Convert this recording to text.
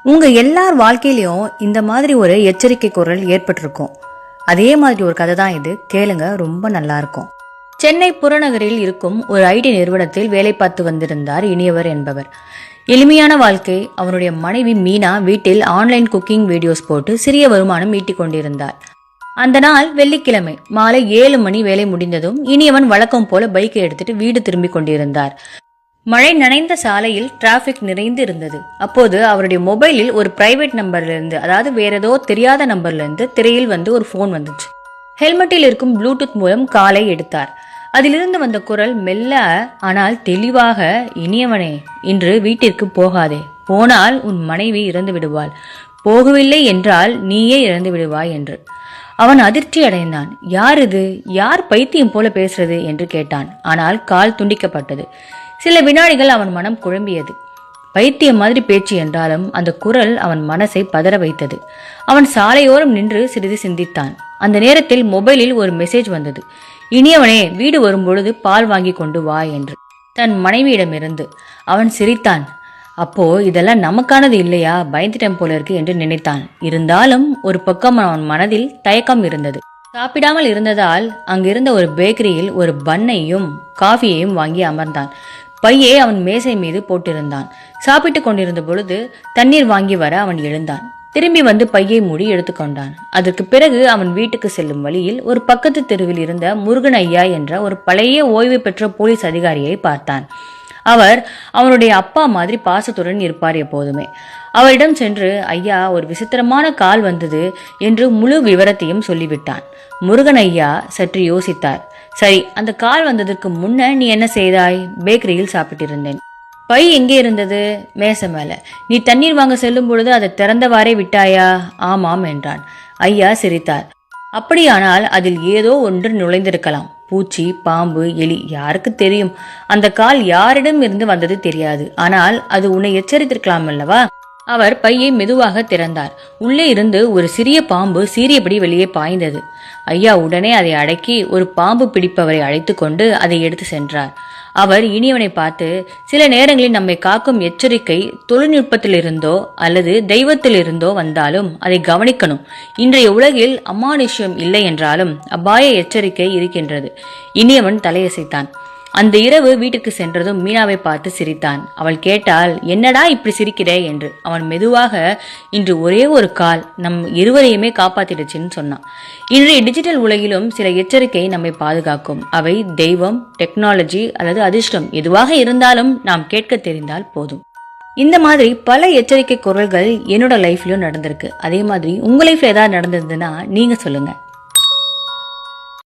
உங்க எல்லார் வாழ்க்கையிலயும் இந்த மாதிரி ஒரு எச்சரிக்கை குரல் ஏற்பட்டிருக்கும். அதே மாதிரி ஒரு கதை தான் இது. கேளுங்க, ரொம்ப நல்லா இருக்கும். சென்னை புறநகரில் இருக்கும் ஒரு ஐடி நிறுவனத்தில் வேலை பார்த்து வந்திருந்தார் இனியவர் என்பவர். எளிமையான வாழ்க்கை. அவருடைய மனைவி மீனா வீட்டில் ஆன்லைன் குக்கிங் வீடியோஸ் போட்டு சிறிய வருமானம் ஈட்டிக் கொண்டிருந்தார். அந்த நாள் வெள்ளிக்கிழமை மாலை 7 மணி வேலை முடிந்ததும் இனியவன் வழக்கம் போல பைக்கை எடுத்துட்டு வீடு திரும்பிக் கொண்டிருந்தார். மழை நனைந்த சாலையில் டிராபிக் நிறைந்து இருந்தது. அப்போது அவருடைய மொபைலில் ஒரு பிரைவேட் நம்பர்ல இருந்து, அதாவது வேற ஏதோ தெரியாத நம்பர்ல இருந்து திரையில் வந்து ஒரு போன் வந்துச்சு. ஹெல்மெட்டில் இருக்கும் ப்ளூடூத் மூலம் காலை எடுத்தார். அதிலிருந்து வந்த குரல் மெல்ல ஆனால் தெளிவாக, இனியவனே, இன்று வீட்டிற்கு போகாதே. போனால் உன் மனைவி இறந்து விடுவாள். போகவில்லை என்றால் நீயே இறந்து விடுவாய் என்று. அவன் அதிர்ச்சி அடைந்தான். யார் இது? யார் பைத்தியம் போல பேசுறது என்று கேட்டான். ஆனால் கால் துண்டிக்கப்பட்டது. சில வினாடிகள் அவன் மனம் குழம்பியது. பைத்தியம் மாதிரி பேச்சு என்றாலும் அந்த குரல் அவன் மனசை பதற வைத்தது. அவன் சாலையோரம் நின்று சிறிது சிந்தித்தான். அந்த நேரத்தில் மொபைலில் ஒரு மெசேஜ் வந்தது. இனியவனே, வீடு வரும்பொழுது பால் வாங்கி கொண்டு வா என்று, தன் மனைவியிடமிருந்து. அவன் சிரித்தான். அப்போ இதெல்லாம் நமக்கானது இல்லையா? பயந்துட்டேன் போல இருக்கு என்று நினைத்தான். இருந்தாலும் ஒரு பக்கம் அவன் மனதில் தயக்கம் இருந்தது. சாப்பிடாமல் இருந்ததால் அங்கிருந்த ஒரு பேக்கரியில் ஒரு பன்னையும் காஃபியையும் வாங்கி அமர்ந்தான். பையை அவன் மேசை மீது போட்டிருந்தான். சாப்பிட்டு கொண்டிருந்த பொழுது தண்ணீர் வாங்கி வர அவன் எழுந்தான். திரும்பி வந்து பையை மூடி எடுத்துக்கொண்டான். அதற்கு பிறகு அவன் வீட்டுக்கு செல்லும் வழியில் ஒரு பக்கத்து தெருவில் இருந்த முருகன் ஐயா என்ற ஒரு பழைய ஓய்வு பெற்ற போலீஸ் அதிகாரியை பார்த்தான். அவர் அவனுடைய அப்பா மாதிரி பாசத்துடன் இருப்பார் எப்போதுமே. அவரிடம் சென்று, ஐயா, ஒரு விசித்திரமான கால் வந்தது என்று முழு விவரத்தையும் சொல்லிவிட்டான். முருகன் ஐயா சற்று யோசித்தார். சரி, அந்த கால் வந்ததற்கு முன்ன நீ என்ன செய்தாய்? பேக்கரியில் சாப்பிட்டிருந்தேன். பை எங்கே இருந்தது? மேசை மேல. நீ தண்ணீர் வாங்க செல்லும் பொழுது அதை திறந்தவாறே விட்டாயா? ஆமாம் என்றான். ஐயா சிரித்தார். அப்படியானால் அதில் ஏதோ ஒன்று நுழைந்திருக்கலாம். பூச்சி, பாம்பு, எலி, யாருக்கு தெரியும்? அந்த கால் யாரிடம் இருந்து வந்தது தெரியாது. ஆனால் அது உன்னை எச்சரித்திருக்கலாம் அல்லவா? அவர் பையை மெதுவாக திறந்தார். உள்ளே இருந்து ஒரு சிறிய பாம்பு சீரியபடி வெளியே பாய்ந்தது. ஐயா உடனே அதை அடக்கி ஒரு பாம்பு பிடிப்பவரை அழைத்து கொண்டு அதை எடுத்து சென்றார். அவர் இனியவனை பார்த்து, சில நேரங்களில் நம்மை காக்கும் எச்சரிக்கை தொழில்நுட்பத்திலிருந்தோ அல்லது தெய்வத்திலிருந்தோ வந்தாலும் அதை கவனிக்கணும். இன்றைய உலகில் அமானுஷ்யம் இல்லை என்றாலும் அபாய எச்சரிக்கை இருக்கின்றது. இனியவன் தலையசைத்தான். அந்த இரவு வீட்டுக்கு சென்றதும் மீனாவை பார்த்து சிரித்தான். அவள் கேட்டால், என்னடா இப்படி சிரிக்கிறே என்று. அவன் மெதுவாக, இன்று ஒரே ஒரு கால் நம் இருவரையுமே காப்பாத்திடுச்சுன்னு சொன்னான். இன்றைய டிஜிட்டல் உலகிலும் சில எச்சரிக்கை நம்மை பாதுகாக்கும். அவை தெய்வம், டெக்னாலஜி அல்லது அதிர்ஷ்டம் எதுவாக இருந்தாலும் நாம் கேட்க தெரிந்தால் போதும். இந்த மாதிரி பல எச்சரிக்கை குரல்கள் என்னோட லைஃப்லயும் நடந்திருக்கு. அதே மாதிரி உங்க லைஃப்ல ஏதாவது நடந்ததுன்னா நீங்க சொல்லுங்க.